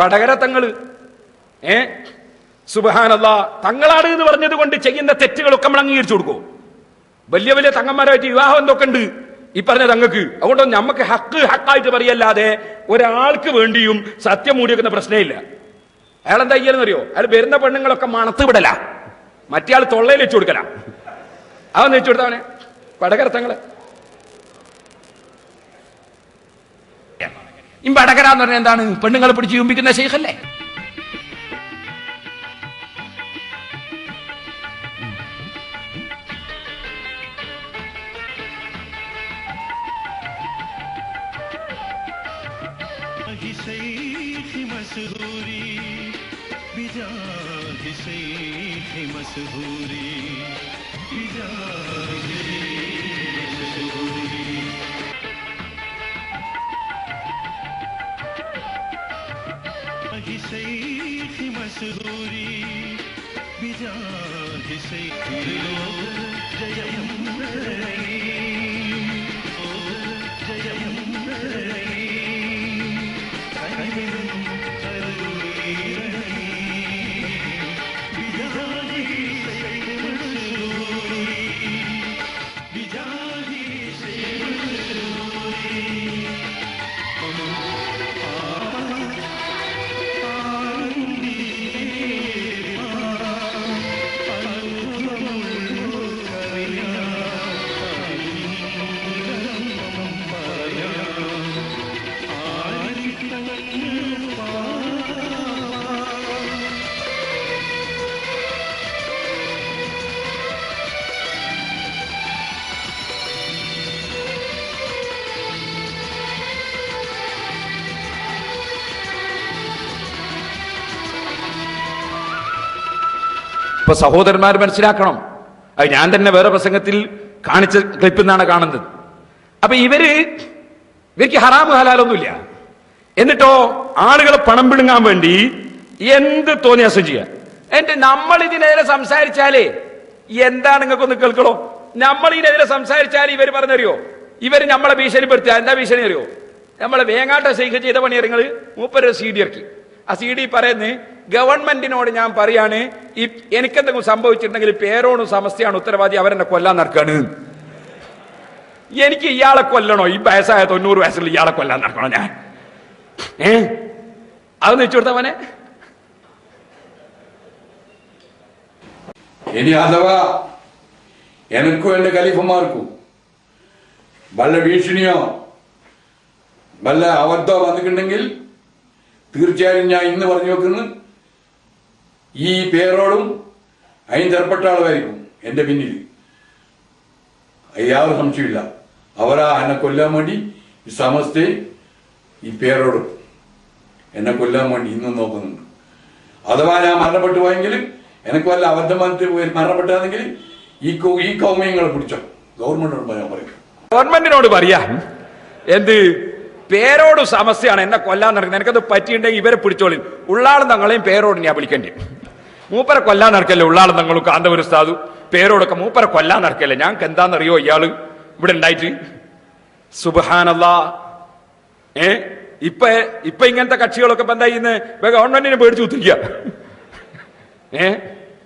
വടകര തങ്ങള് സുബ്ഹാനല്ലാഹ്, തങ്ങളാണ് എന്ന് പറഞ്ഞത് കൊണ്ട് ചെയ്യുന്ന തെറ്റുകളൊക്കെ നമ്മൾ അംഗീകരിച്ചു കൊടുക്കും. വലിയ വലിയ തങ്ങന്മാരായിട്ട് വിവാഹം എന്തൊക്കെ ഉണ്ട് ഈ പറഞ്ഞ തങ്ങൾക്ക്. അതുകൊണ്ട് നമുക്ക് ഹക്കായിട്ട് പറയല്ലാതെ ഒരാൾക്ക് വേണ്ടിയും സത്യം മൂടി വെക്കുന്ന പ്രശ്നമില്ല. അയാൾ എന്താ ചെയ്യാന്നറിയോ? അയാൾ വരുന്ന പെണ്ണുങ്ങളൊക്കെ മണത്ത് വിടല, മറ്റേ ആൾ തൊള്ളയിൽ വെച്ചു കൊടുക്കല. അതൊന്ന് വെച്ചു കൊടുത്തവനെ വടകര തങ്ങള്. ഈ വടകര എന്ന് പറഞ്ഞാൽ എന്താണ്? പെണ്ണുങ്ങളെ പിടിച്ച് ചുംബിക്കുന്ന ശൈഖല്ലേ? ഇപ്പൊ സഹോദരന്മാർ മനസ്സിലാക്കണം. അത് ഞാൻ തന്നെ വേറെ പ്രസംഗത്തിൽ കാണിച്ച ക്ലിപ്പിൽ നിന്നാണ് കാണുന്നത്. അപ്പൊ ഇവർക്ക് ഹറാമ് ഹലാലൊന്നുമില്ല. എന്നിട്ടോ ആളുകളെ പണം പിടുങ്ങാൻ വേണ്ടി എന്ത് തോന്നിയാസം ചെയ്യാം. എന്നിട്ട് നമ്മൾ ഇതിനെതിരെ സംസാരിച്ചാലേ എന്താണ് നിങ്ങൾക്കൊന്ന് കേൾക്കണോ? നമ്മൾ ഇതിനെതിരെ സംസാരിച്ചാൽ ഇവർ പറഞ്ഞറിയോ? ഇവര് നമ്മളെ ഭീഷണിപ്പെടുത്തുക. എന്താ ഭീഷണി അറിയോ? നമ്മളെ വേങ്ങാട്ട ശൈഖ് ചെയ്ത പണി അറിയങ്ങള് മൂപ്പര് CD ഇറക്കി. ആ CD പറയുന്നത് ഗവൺമെന്റിനോട് ഞാൻ പറയാണ്, എനിക്കെന്തെങ്കിലും സംഭവിച്ചിട്ടുണ്ടെങ്കിൽ പേരോടും സമസ്തയാണ് ഉത്തരവാദി, അവരെന്നെ കൊല്ലാൻ നടക്കാണ്. എനിക്ക് ഇയാളെ കൊല്ലണോ? ഈ വയസ്സായ 90 വയസ്സുള്ള ഇയാളെ കൊല്ലാൻ നടക്കണോ ഞാൻ? അതൊന്ന് വെച്ചു കൊടുത്തവനെ. ഇനി അഥവാ എനക്കും എന്റെ ഖലീഫമാർക്കും വല്ല ഭീഷണിയോ വല്ല അബദ്ധമോ വന്നിട്ടുണ്ടെങ്കിൽ തീർച്ചയായും ഞാൻ ഇന്ന് പറഞ്ഞു വെക്കുന്നു, ഈ പേരോടും അതിന് തരപ്പെട്ട ആളുമായിരിക്കും എന്റെ പിന്നിൽ. യാതൊരു സംശയമില്ല. അവരാ എന്നെ കൊല്ലാൻ വേണ്ടി ഈ സമസ്തയെ ഈ പേരോടും എന്നെ കൊല്ലാൻ വേണ്ടി ഇന്നും നോക്കുന്നുണ്ട്. അഥവാ ഞാൻ മരണപ്പെട്ടു പോയെങ്കിൽ, എനിക്ക് വല്ല അബദ്ധം മരണപ്പെട്ടാണെങ്കിൽ ഈ കൗമ്യങ്ങളെ പിടിച്ചോ ഗവൺമെന്റിനോട് ഞാൻ പറയും. ഗവൺമെന്റിനോട് പറയാം എന്ത്? പേരോട് സമസ്യയാണ് എന്നെ കൊല്ലാൻ നടക്കുന്നത്, എനിക്കത് പറ്റിയിട്ടുണ്ടെങ്കിൽ ഇവരെ പിടിച്ചോളി. ഉള്ളാളും തങ്ങളെയും പേരോട് ഞാൻ വിളിക്കേണ്ടി. മൂപ്പരെ കൊല്ലാൻ നടക്കല്ലേ ഉള്ളാളും തങ്ങളും കാന്തപുര സ്ഥാതു പേരോടൊക്കെ മൂപ്പരെ കൊല്ലാൻ നടക്കല്ലേ. ഞങ്ങൾക്ക് എന്താണെന്നറിയോ ഇയാള് ഇവിടെ ഉണ്ടായിട്ട്? സുബ്ഹാനല്ലാഹ്. ഇപ്പൊ ഇങ്ങനത്തെ കക്ഷികളൊക്കെ എന്താ ചെയ്യുന്നത്? ഗവൺമെന്റിനെ പേടിച്ചു കുത്തിരിക്കുക.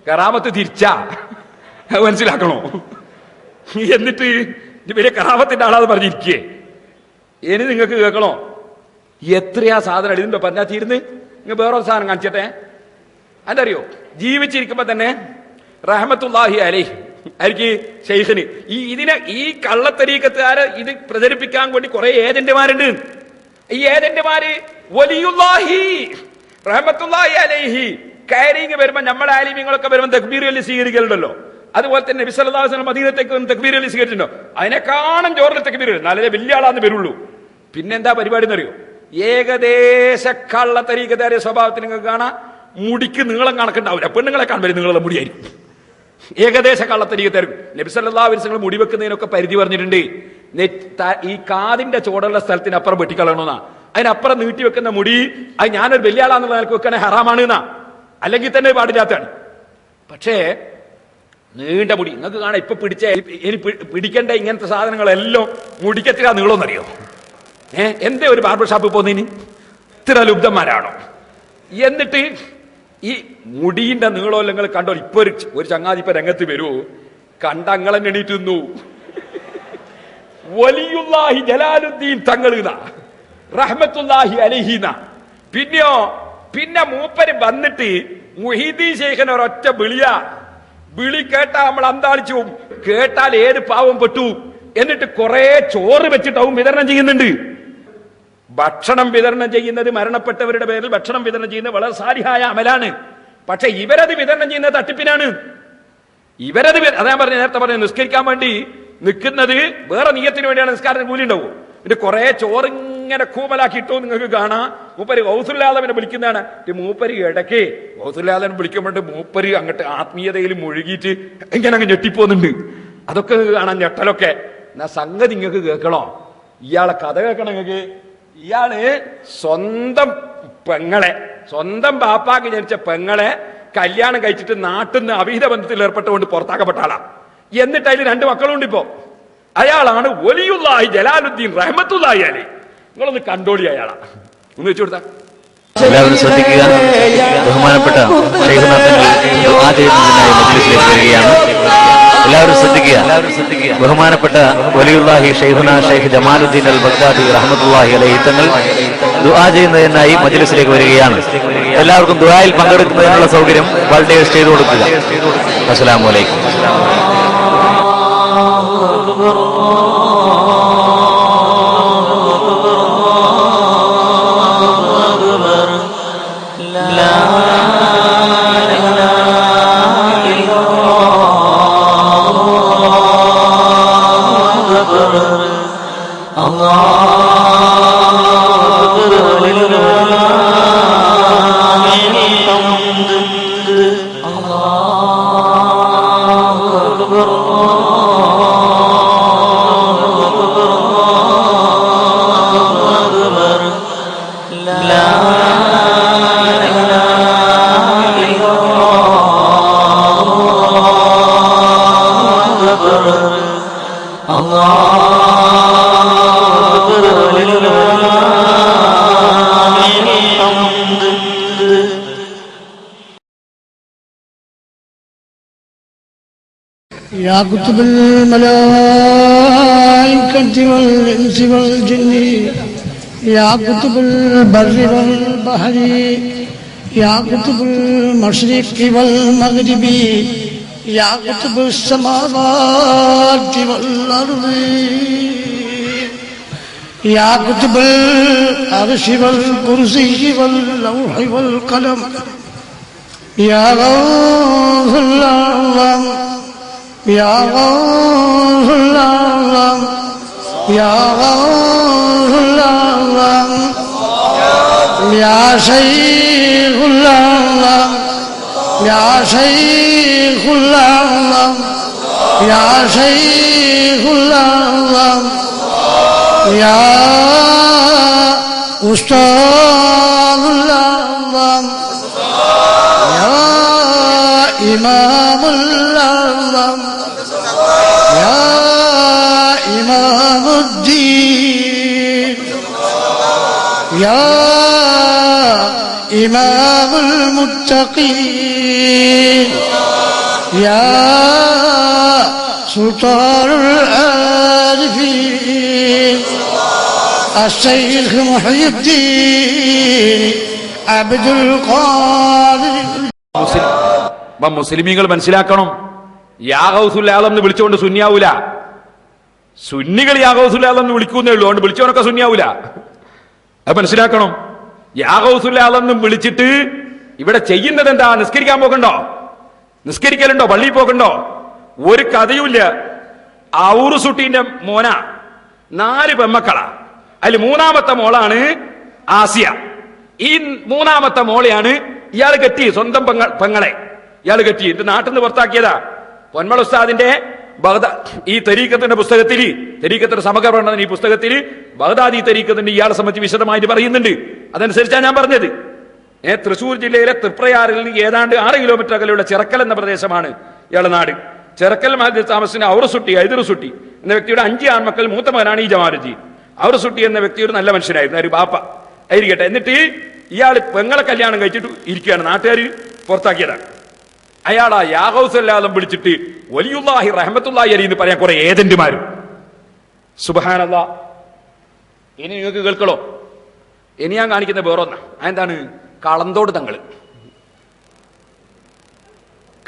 കറാമത്ത് തിരിച്ചാ മനസ്സിലാക്കണോ? എന്നിട്ട് വലിയ കറാമത്തിന്റെ ആളാന്ന് പറഞ്ഞിരിക്കേ. ഇനി നിങ്ങൾക്ക് കേൾക്കണോ? എത്രയാ സാധനം ഇതിന്റെ പറഞ്ഞാൽ തീരുന്ന്? നിങ്ങൾ വേറൊരു സാധനം കാണിച്ചട്ടെ. അതറിയോ? ജീവിച്ചിരിക്കുമ്പോ തന്നെ റഹ്മത്തുള്ളാഹി അലൈഹി ആയിരിക്കും ശൈഖിന് ഈ കള്ളത്തരീക്കത്തുകാരെ ഇത് പ്രചരിപ്പിക്കാൻ വേണ്ടി കുറെ ഏജന്റുമാരുണ്ട്. ഈ ഏജന്റുമാര് വലിയുല്ലാഹി റഹ്മത്തുള്ളാഹി അലൈഹി കാരിങ് വരുമ്പോ നമ്മളെ ആലിമീങ്ങളൊക്കെ വരുമ്പോൾ തക്ബീർ ചൊല്ലി സ്വീകരിക്കലുണ്ടല്ലോ. അതുപോലെ തന്നെ നബി സല്ലല്ലാഹു അലൈഹി വസല്ലം മദീനത്തേക്ക് തക്ബീർ ചൊല്ലി സ്വീകരിച്ചിട്ടുണ്ടോ? അതിനെക്കാളും ജോറിൽ തക്ബീർ നാളെ വലിയ ആളാന്ന് വരുള്ളൂ. പിന്നെന്താ പരിപാടി എന്നറിയോ? ഏകദേശ കള്ളത്തരീക്കത്തുകാരെ സ്വഭാവത്തിന് നിങ്ങൾക്ക് കാണാം. മുടിക്ക് നീളം കണക്കുണ്ടാവില്ല. പെണ്ണുങ്ങളെ കാണുമ്പോൾ നിങ്ങളുടെ മുടിയായിരിക്കും. ഏകദേശ കള്ളത്തരീക്കത്തായിരിക്കും. നബി സല്ലല്ലാഹു അലൈഹി വസല്ലം മുടി വെക്കുന്നതിനൊക്കെ പരിധി പറഞ്ഞിട്ടുണ്ട്. ഈ കാതിന്റെ ചുവടുള്ള സ്ഥലത്തിനപ്പുറം വെട്ടിക്കളയണമെന്നാ. അതിനപ്പുറം നീട്ടി വെക്കുന്ന മുടി അത് ഞാനൊരു വലിയ ആളാന്നുള്ള നിലക്ക് വെക്കണേ ഹറാമാണ് എന്നാ, അല്ലെങ്കിൽ തന്നെ പാടില്ലാത്തതാണ്. പക്ഷേ നീണ്ട മുടി നിങ്ങൾക്ക് കാണാം. ഇപ്പൊ ഇനി പിടിക്കേണ്ട ഇങ്ങനത്തെ സാധനങ്ങളെല്ലാം മുടിക്കെത്തിരാ നീളമെന്നറിയോ? എന്തേ ഒരു ബാർബർ ഷാപ്പിൽ പോകുന്നതിന് ഇത്ര ലുബ്ധന്മാരാണോ? എന്നിട്ട് ഈ മുടിന്റെ നീളോ നിങ്ങൾ കണ്ടോ? ഇപ്പൊ ഒരു ചങ്ങാതി ഇപ്പൊ രംഗത്ത് വരുമോ? കണ്ടങ്ങളെ എണീറ്റുന്നു. വലിയുല്ലാഹി ജലാലുദ്ദീൻ തങ്ങളീന റഹ്മത്തുല്ലാഹി അലൈഹിന. പിന്നെയോ പിന്നെ മൂപ്പര് വന്നിട്ട് മുഹീദ്ദീൻ ശൈഖിനെ ഒരൊറ്റ വിളി കേട്ടാ നമ്മൾ അന്താളിച്ചു പോകും. കേട്ടാൽ ഏത് പാവം പെട്ടു. എന്നിട്ട് കുറെ ചോറ് വെച്ചിട്ടാവും വിതരണം ചെയ്യുന്നുണ്ട്. ഭക്ഷണം വിതരണം ചെയ്യുന്നത്, മരണപ്പെട്ടവരുടെ പേരിൽ ഭക്ഷണം വിതരണം ചെയ്യുന്നത് വളരെ സാലിഹായ അമലാണ്. പക്ഷെ ഇവരത് വിതരണം ചെയ്യുന്നത് തട്ടിപ്പിനാണ്. ഇവരത് അതാ നേരത്തെ പറഞ്ഞു, നിസ്കരിക്കാൻ വേണ്ടി നിൽക്കുന്നത് വേറെ നീയത്തിന് വേണ്ടിയാണ്. നിസ്കാരത്തിന് കൂലി ഉണ്ടാവും. എന്നിട്ട് കുറെ ചോറിങ്ങനെ കൂമലാക്കിയിട്ടോ നിങ്ങൾക്ക് കാണാം. മൂപ്പര് ഗൗസുല്ലാദവനെ വിളിക്കുന്നതാണ്. മൂപ്പര് ഇടയ്ക്ക് ഗൗസുല്ലാദവനെ വിളിക്കുമ്പോണ്ട് മൂപ്പര് അങ്ങോട്ട് ആത്മീയതയിൽ മുഴുകിയിട്ട് ഇങ്ങനെ അങ്ങ് ഞെട്ടിപ്പോന്നുണ്ട്. അതൊക്കെ കാണാൻ ഞെട്ടലൊക്കെ. എന്നാ സംഗതി നിങ്ങൾക്ക് കേൾക്കണോ? ഇയാളെ കഥ കേൾക്കണം നിങ്ങൾക്ക്. ഇയാള് സ്വന്തം ബാപ്പാക്ക് ജനിച്ച പെങ്ങളെ കല്യാണം കഴിച്ചിട്ട് നാട്ടിൽ നിന്ന് അവിഹിത ബന്ധത്തിൽ ഏർപ്പെട്ടുകൊണ്ട് പുറത്താക്കപ്പെട്ട ആളാ. എന്നിട്ട് അതിൽ 2 മക്കളുണ്ട്. ഇപ്പോ അയാളാണ് വലിയുല്ലാഹി ജലാലുദ്ദീൻ റഹ്മത്തുല്ലാഹി അലൈഹി. നിങ്ങളൊന്ന് കണ്ടോളി അയാളാ. ഒന്ന് വെച്ചു കൊടുത്താ. എല്ലാവരും ശ്രദ്ധിക്കുക. ബഹുമാനപ്പെട്ട എല്ലാവരും ശ്രദ്ധിക്കുക. ബഹുമാനപ്പെട്ട വലിയുല്ലാഹി ഷൈഖുന ഷൈഖ് ജമാലുദ്ദീൻ അൽ ബഗ്ദാദി റഹ്മത്തുള്ളാഹി അലൈഹി തങ്ങൾ ദുആ ചെയ്യുന്നതിനായി മജ്ലിസിലേക്ക് വരികയാണ്. എല്ലാവർക്കും ദുആയിൽ പങ്കെടുക്കുന്നതിനുള്ള സൗകര്യം വോളണ്ടിയേഴ്സ് ചെയ്തു കൊടുക്കുക. അസ്സലാമു അലൈക്കും. يا كتب الملائكة والإنس والجن يا كتب البر والبحر يا كتب المشرق والمغرب يا كتب السماوات والأرض يا كتب العرش والكرسي واللوح والقلم يا غوث الأعظم يا غوث الأعظم يا غوث الأعظم يا شيخ الأعظم يا شيخ الأعظم يا شيخ الأعظم يا أستاذ الأعظم يا إمام الأعظم يا إمام الدين يا إمام المتقين يا سلطان العارفين الشيخ محي الدين عبد القادر. മുസ്ലിമീങ്ങൾ മനസ്സിലാക്കണം, യാ ഗൗസുൽ ആലം എന്ന് വിളിച്ചുകൊണ്ട് സുന്നിയാവൂല. സുന്നികൾ യാ ഗൗസുൽ ആലം എന്ന് വിളിക്കുന്നേ ഉള്ളൂ, അതുകൊണ്ട് വിളിച്ചവനൊക്കെ സുന്നിയാവൂല. അത് മനസ്സിലാക്കണം. യാ ഗൗസുൽ ആലം എന്ന് വിളിച്ചിട്ട് ഇവിടെ ചെയ്യുന്നത് എന്താ? നിസ്കരിക്കാൻ പോകണ്ടോ? നിസ്കരിക്കലുണ്ടോ? പള്ളിയിൽ പോകണ്ടോ? ഒരു കഥയുമില്ല. ഔറുസുട്ടീന്റെ മോന 4 പെമ്മക്കളാ. അതിൽ 3ാമത്തെ മോളാണ് ആസിയ. ഈ 3ാമത്തെ മോളെയാണ് ഇയാൾ കെട്ടി, സ്വന്തം പെങ്ങളെ ഇയാൾ കെട്ടി. ഇത് നാട്ടിൽ നിന്ന് പുറത്താക്കിയതാ. പൊന്മള ഉസ്താദിന്റെ ഈ തരീക്കത്തിന്റെ പുസ്തകത്തിൽ, തരീക്കത്തിന്റെ സമഗ്രപഠനം ഈ പുസ്തകത്തിൽ ബഗ്ദാദി തരീക്കത്തിന്റെ ഇയാളെ സംബന്ധിച്ച് വിശദമായിട്ട് പറയുന്നുണ്ട്. അതനുസരിച്ചാണ് ഞാൻ പറഞ്ഞത്. തൃശൂർ ജില്ലയിലെ തൃപ്രയാറിൽ നിന്ന് ഏതാണ്ട് 6 കിലോമീറ്റർ അകലെയുള്ള ചിറക്കൽ എന്ന പ്രദേശമാണ് ഇയാളുടെ നാട്. ചിറക്കൽ മാതിരി താമസിക്കുന്ന ഔറസുട്ടി ഐദറുസുട്ടി എന്ന വ്യക്തിയുടെ 5 ആൺമക്കൾ, മൂത്ത മകനാണ് ഈ ജമാലുദ്ദീൻ. ഔറസുട്ടി എന്ന വ്യക്തി ഒരു നല്ല മനുഷ്യനായിരുന്നു, ഒരു ബാപ്പ ആയിരിക്കട്ടെ. എന്നിട്ട് ഇയാൾ പെങ്ങളെ കല്യാണം കഴിച്ചിട്ട് ഇരിക്കുകയാണ്, നാട്ടുകാർ പുറത്താക്കിയതാണ്. അയാൾ ആ യാഹൗസല്ലാദം വിളിച്ചിട്ട് വലിയുല്ലാഹി റഹ്മത്തുള്ളാഹി അലൈഹി എന്ന് പറയാൻ കുറെ ഏജന്റുമാരും. സുബ്ഹാനല്ലാഹ്. ഇനി നിങ്ങൾക്ക് കേൾക്കണോ? ഇനി ഞാൻ കാണിക്കുന്ന വേറൊന്നാ. അതെന്താണ്? കളന്തോട് തങ്ങള്.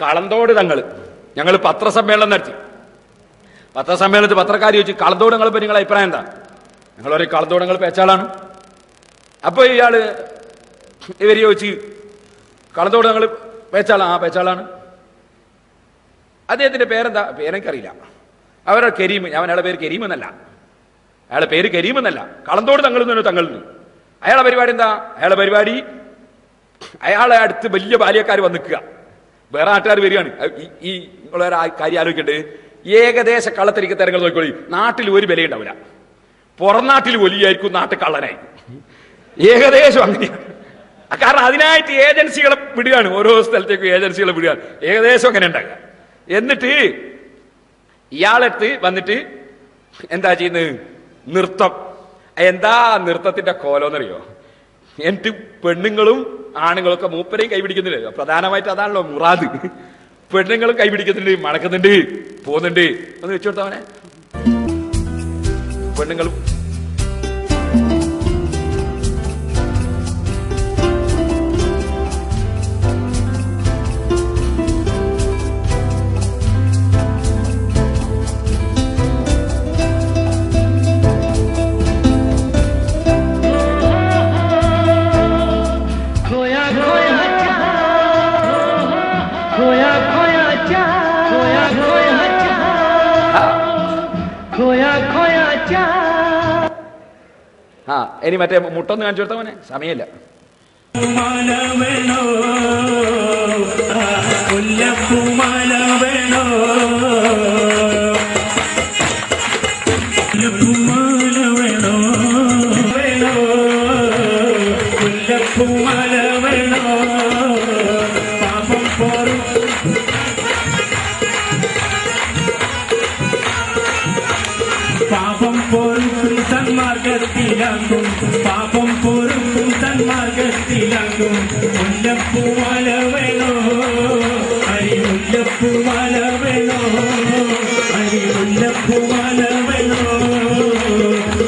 കളന്തോട് തങ്ങള് ഞങ്ങൾ പത്രസമ്മേളനം നടത്തി. പത്രസമ്മേളനത്തിൽ പത്രക്കാർ ചോദിച്ചു, കളന്തോട് തങ്ങളെ പറ്റി നിങ്ങളുടെ അഭിപ്രായം എന്താ? ഞങ്ങൾ പറയും കളന്തോട് തങ്ങൾ പേച്ചാളാണ്. അപ്പൊ ഇവര് ചോദിച്ച്, കളന്തോട് തങ്ങൾ പേച്ചാളാ? ആ പേച്ചാളാണ്. അദ്ദേഹത്തിന്റെ പേരെന്താ? പേരെനിക്കറിയില്ല. അവരുടെ കരീം. ഞാൻ അയാളുടെ പേര് കരീം എന്നല്ല, അയാളുടെ പേര് കരീം എന്നല്ല, കളന്തോട് തങ്ങളിൽ നിന്ന് തങ്ങളിൽ നിന്ന്. അയാളുടെ പരിപാടി എന്താ? അയാളുടെ പരിപാടി, അയാളെ അടുത്ത് വലിയ ബാല്യക്കാർ വന്നിക്കുക, വേറെ നാട്ടുകാർ വരികയാണ്. ഈ നിങ്ങളൊരു കാര്യം ആലോചിക്കണ്ടേ, ഏകദേശ കള്ളത്തിരിക്ക തരങ്ങൾ നോക്കിക്കോളി. നാട്ടിൽ ഒരു വിലയുണ്ടാവില്ല, പുറം നാട്ടിൽ വലിയായിരിക്കും, നാട്ടിൽ കള്ളനായി. ഏകദേശം അങ്ങനെയാണ്. കാരണം അതിനായിട്ട് ഏജൻസികളെ വിടുകയാണ്, ഓരോ സ്ഥലത്തേക്കും ഏജൻസികളെ വിടുകയാണ്. ഏകദേശം അങ്ങനെ ഉണ്ടാകുക. എന്നിട്ട് ഇയാളെടുത്ത് വന്നിട്ട് എന്താ ചെയ്യുന്നത്? നൃത്തം. എന്താ നൃത്തത്തിന്റെ കോലോന്നറിയോ? എന്നിട്ട് പെണ്ണുങ്ങളും ആണുങ്ങളൊക്കെ മൂപ്പരെയും കൈപിടിക്കുന്നില്ല. പ്രധാനമായിട്ട് അതാണല്ലോ മുറാദ്. പെണ്ണുങ്ങളും കൈപിടിക്കുന്നുണ്ട്, മണക്കുന്നുണ്ട്, പോകുന്നുണ്ട്. ഒന്ന് വെച്ചു കൊടുത്തവനെ. പെണ്ണുങ്ങളും ഇനി മറ്റേ മുട്ടൊന്ന് കാണിച്ചു കൊടുത്തവനെ. സമയമില്ല. പാപം പൊറുക്കും സന്മാർഗത്തിലാക്കും, പാപം പൊറുക്കും സന്മാർഗത്തിലാക്കും. മുല്ലപ്പൂമാല വേണോ, അരി മുല്ലപ്പൂമാല വേണോ, അരി മുല്ലപ്പൂമാല വേണോ.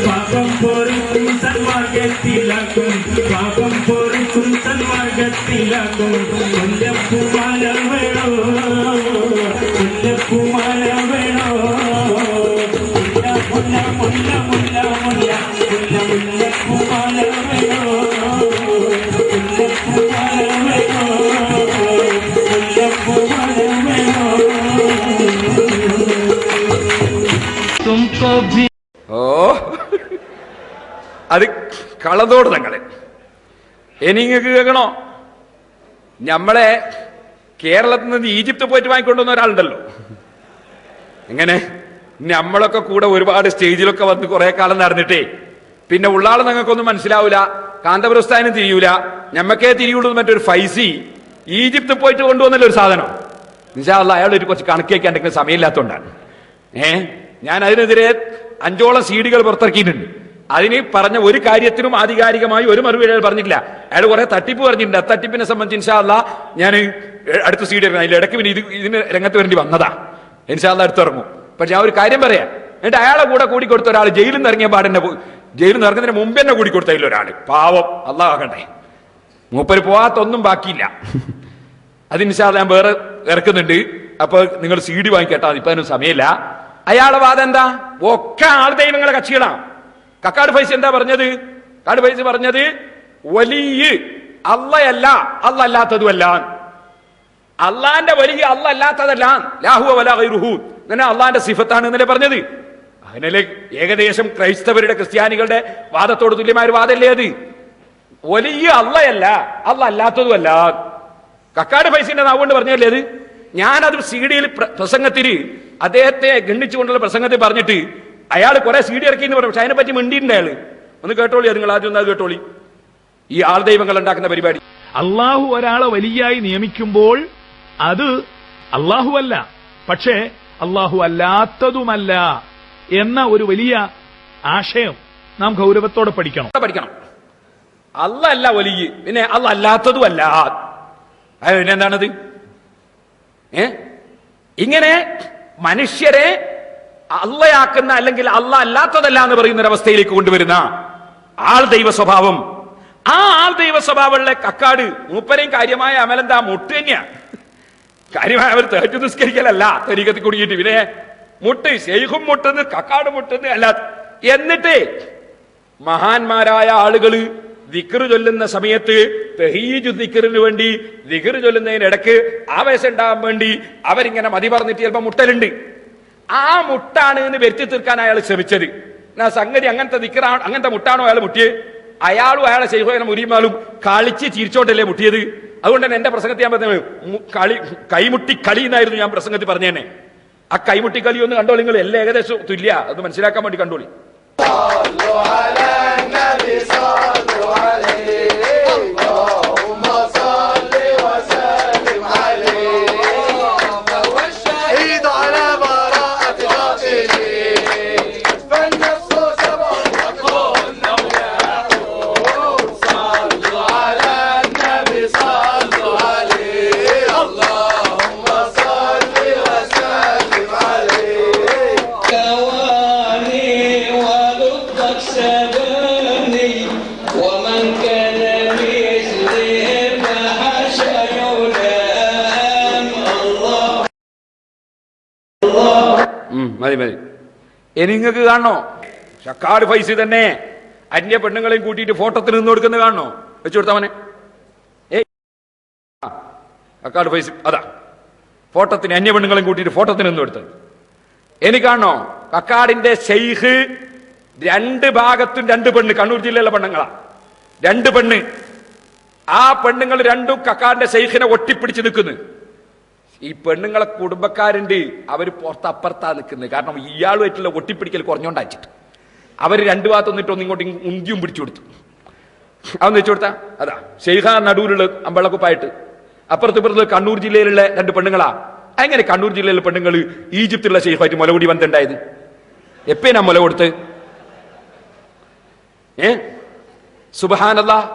പാപം പൊറുക്കും സന്മാർഗത്തിലാക്കും, പാപം പൊറുക്കും സന്മാർഗത്തിലാക്കും. മുല്ലപ്പൂമാല വേണോ, മുല്ലപ്പൂമാല വേണോ. മുല്ല മുല്ല മുല്ല മുല്ല മുല്ല മുല്ലപ്പൂമാല വേണോ, മുല്ലപ്പൂമാല വേണോ, മുല്ലപ്പൂമാല വേണോ. തുംകോ ഭി. ഓ, അത് കളന്തോട് തങ്ങള്. ഇനി നിങ്ങൾക്ക് കേൾക്കണോ? നമ്മളെ കേരളത്തിൽ നിന്ന് ഈജിപ്ത് പോയിട്ട് വാങ്ങിക്കൊണ്ടുവന്ന ഒരാളുണ്ടല്ലോ. എങ്ങനെ? നമ്മളൊക്കെ കൂടെ ഒരുപാട് സ്റ്റേജിലൊക്കെ വന്ന് കുറെ കാലം നടന്നിട്ടേ പിന്നെ ഉള്ളാള് ഞങ്ങൾക്കൊന്നും മനസ്സിലാവൂല, കാന്തപുരസ്ഥാനും തിരിയൂല, ഞമ്മക്കേ തിരിയുള്ളൂ. മറ്റൊരു ഫൈസി ഈജിപ്ത് പോയിട്ട് കൊണ്ടുവന്നല്ലോ ഒരു സാധനം. ഇൻഷാ അല്ലാഹ് അയാൾ ഒരു കുറച്ച് കണക്ക് വയ്ക്കാണ്ടെങ്കിൽ സമയമില്ലാത്തതുകൊണ്ടാണ്. ഞാൻ അതിനെതിരെ 5ഓളം CD പുറത്തിറക്കിയിട്ടുണ്ട്. അതിന് പറഞ്ഞ ഒരു കാര്യത്തിനും ആധികാരികമായി ഒരു മറുപടി അയാൾ പറഞ്ഞിട്ടില്ല. അയാൾ കുറെ തട്ടിപ്പ് പറഞ്ഞിട്ടുണ്ട്. ആ തട്ടിപ്പിനെ സംബന്ധിച്ച് ഇൻഷാ അല്ലാഹ് ഞാൻ അടുത്ത CD ഇറങ്ങും. അതിൽ ഇടയ്ക്ക് പിന്നെ ഇതിന് രംഗത്ത് വരേണ്ടി വന്നതാ. ഇൻഷാ അല്ലാഹ് അടുത്തിറങ്ങും. പക്ഷെ ഞാൻ ഒരു കാര്യം പറയാം. എന്നിട്ട് അയാളെ കൂടെ കൂടിക്കൊടുത്ത ഒരാൾ ജയിലിൽ നിന്ന് ഇറങ്ങിയ പാടെന്നെ, ജയിലിൽ നിന്ന് ഇറങ്ങുന്നതിന് മുമ്പ് തന്നെ കൂടിക്കൊടുത്തതിൽ ഒരാള് പാവം, അല്ലാഹ് ആകട്ടെ, മൂപ്പര് പോവാത്തൊന്നും ബാക്കിയില്ല. അതിനിഷാദ് ഞാൻ വേറെ ഇറക്കുന്നുണ്ട്. അപ്പൊ നിങ്ങൾ CD വാങ്ങിക്കേട്ടാ, ഇപ്പൊ അതിനും സമയമില്ല. അയാളെ വാദം എന്താ? ഒക്കെ ആൾ ദൈവങ്ങളെ കക്ഷികളാണ്. കക്കാട് ഫൈസി എന്താ പറഞ്ഞത്? കാട് ഫൈസി പറഞ്ഞത് വലിയ അള്ളയല്ല, അല്ല അല്ലാത്തതുമല്ല. അള്ളാന്റെ വലിയ അല്ല അല്ലാത്തതല്ല, ലാഹുവ വലാ ഗൈറുഹു, ഇങ്ങനെ അള്ളാന്റെ സിഫത്താണ് എന്നല്ലേ പറഞ്ഞത്. അതിനല്ലേ ഏകദേശം ക്രൈസ്തവരുടെ ക്രിസ്ത്യാനികളുടെ വാദത്തോട് തുല്യമായ ഒരു വാദമല്ലേ അത്? വലിയ അള്ളയല്ല, അല്ല അല്ലാത്തതുമല്ല. കക്കാട് ഫൈസിന്റെ നാവുകൊണ്ട് പറഞ്ഞല്ലേ അത്. ഞാനത് CD പ്രസംഗത്തിന് അദ്ദേഹത്തെ ഗണ്ണിച്ചുകൊണ്ടുള്ള പ്രസംഗത്തിൽ പറഞ്ഞിട്ട് അയാൾ കുറെ CD ഇറക്കി എന്ന് പറഞ്ഞു. പക്ഷെ അതിനെ പറ്റി മിണ്ടിയിട്ടുണ്ട് അയാള്. ഒന്ന് കേട്ടോളി, നിങ്ങൾ ആദ്യം ഒന്ന് കേട്ടോളി. ഈ ആൾ ദൈവങ്ങൾ ഉണ്ടാക്കുന്ന പരിപാടി. അള്ളാഹു ഒരാളെ വലിയായി നിയമിക്കുമ്പോൾ അത് അള്ളാഹു അല്ല, പക്ഷേ അള്ളാഹു അല്ലാത്തതുമല്ല എന്ന ഒരു വലിയ ആശയം നാം ഗൗരവത്തോടെ പഠിക്കണം. അല്ല അല്ല വലിയ, പിന്നെ അല്ല അല്ലാത്തതും അല്ല. പിന്നെ എന്താണത്? ഇങ്ങനെ മനുഷ്യരെ അള്ളയാക്കുന്ന അല്ലെങ്കിൽ അല്ല അല്ലാത്തതല്ല എന്ന് പറയുന്ന ഒരവസ്ഥയിലേക്ക് കൊണ്ടുവരുന്ന ആൾ ദൈവ സ്വഭാവം, ആ ആൾ ദൈവ സ്വഭാവമുള്ള കക്കാട് മൂപ്പരെയും കാര്യമായ അമലെന്താ? മുട്ട് തന്നെയാ. കാര്യമായ അവർ തേറ്റു നിസ്കരിക്കലല്ല തരീക്കത്തിൽ കുടുങ്ങിയിട്ട്, പിന്നെ മുട്ട്, ശൈഖും മുട്ടെന്ന് കക്കാട് മുട്ടെന്ന് അല്ല. എന്നിട്ട് മഹാന്മാരായ ആളുകള് ദിക്റ് ചൊല്ലുന്ന സമയത്ത് തഹീജു ദിക്റിന് വേണ്ടി ദിക്റ് ചൊല്ലുന്നതിനിടക്ക് ആവേശം ഉണ്ടാകാൻ വേണ്ടി അവരിങ്ങനെ മതി പറഞ്ഞിട്ട് ചിലപ്പോ മുട്ടലുണ്ട്. ആ മുട്ടാണ് എന്ന് വരുത്തി തീർക്കാൻ അയാൾ ശ്രമിച്ചത്. സംഗതി അങ്ങനത്തെ ദിക്റാണ്, അങ്ങനത്തെ മുട്ടാണോ അയാൾ മുട്ടിയത്? അയാളും അയാളെ ശൈഖും മുരീമാലും കളിച്ച് ചിരിച്ചോണ്ടല്ലേ മുട്ടിയത്. അതുകൊണ്ട് തന്നെ എന്റെ പ്രസംഗത്തിൽ ഞാൻ പറഞ്ഞത് കൈമുട്ടി കളി എന്നായിരുന്നു ഞാൻ പ്രസംഗത്തിൽ പറഞ്ഞേനെ. ആ കൈമുട്ടി കളി ഒന്ന് കണ്ടോളി നിങ്ങൾ, എല്ലാം ഏകദേശം തുല്യ, അത് മനസ്സിലാക്കാൻ വേണ്ടി കണ്ടോളി. മതി മതി. ഇനി നിങ്ങൾക്ക് കാണണോ? ഷക്കാട് ഫൈസി തന്നെ അന്യ പെണ്ണുങ്ങളെയും കൂട്ടിയിട്ട് ഫോട്ടോത്തിന് നിന്ന് കൊടുക്കുന്നത് കാണണോ? വെച്ചു കൊടുത്തവനെ ഷക്കാട് ഫൈസി അതാ ഫോട്ടോത്തിന് അന്യ പെണ്ണുങ്ങളെയും കൂട്ടിയിട്ട് ഫോട്ടോത്തിന് നിന്ന് കൊടുത്തത്. എനിക്ക് കാണണോ? കക്കാടിന്റെ ശൈഖ് രണ്ട് ഭാഗത്തും രണ്ട് പെണ്ണ്, കണ്ണൂർ ജില്ലയിലെ പെണ്ണുങ്ങളാ, രണ്ട് പെണ്ണ്. ആ പെണ്ണുങ്ങൾ രണ്ടും കക്കാടിന്റെ ശൈഖിനെ ഒട്ടിപ്പിടിച്ച് നിൽക്കുന്നു. ഈ പെണ്ണുങ്ങളെ കുടുംബക്കാരുണ്ട്, അവര് പുറത്തപ്പുറത്താ നിൽക്കുന്നത്. കാരണം ഇയാളുമായിട്ടുള്ള ഒട്ടിപ്പിടിക്കൽ കുറഞ്ഞോണ്ടാച്ചിട്ട് അവര് രണ്ടു ഭാഗത്തൊന്നിട്ട് ഒന്നിങ്ങോട്ട് ഉന്തിയും പിടിച്ചു കൊടുത്തു. അതൊന്ന് വെച്ചു കൊടുത്താ അതാ ശൈഖ നടുവിലുള്ള അമ്പളക്കുപ്പായിട്ട്, അപ്പുറത്തിപ്പുറത്ത് കണ്ണൂർ ജില്ലയിലുള്ള രണ്ട് പെണ്ണുങ്ങളാ. എങ്ങനെ കണ്ണൂർ ജില്ലയിലെ പെണ്ണുങ്ങൾ ഈജിപ്തിലുള്ള ശൈഖായിട്ട് മുലകൂടി ബന്ധമുണ്ടായത്? എപ്പേനാ മുല കൊടുത്ത്? സുബ്ഹാനല്ലാഹ്.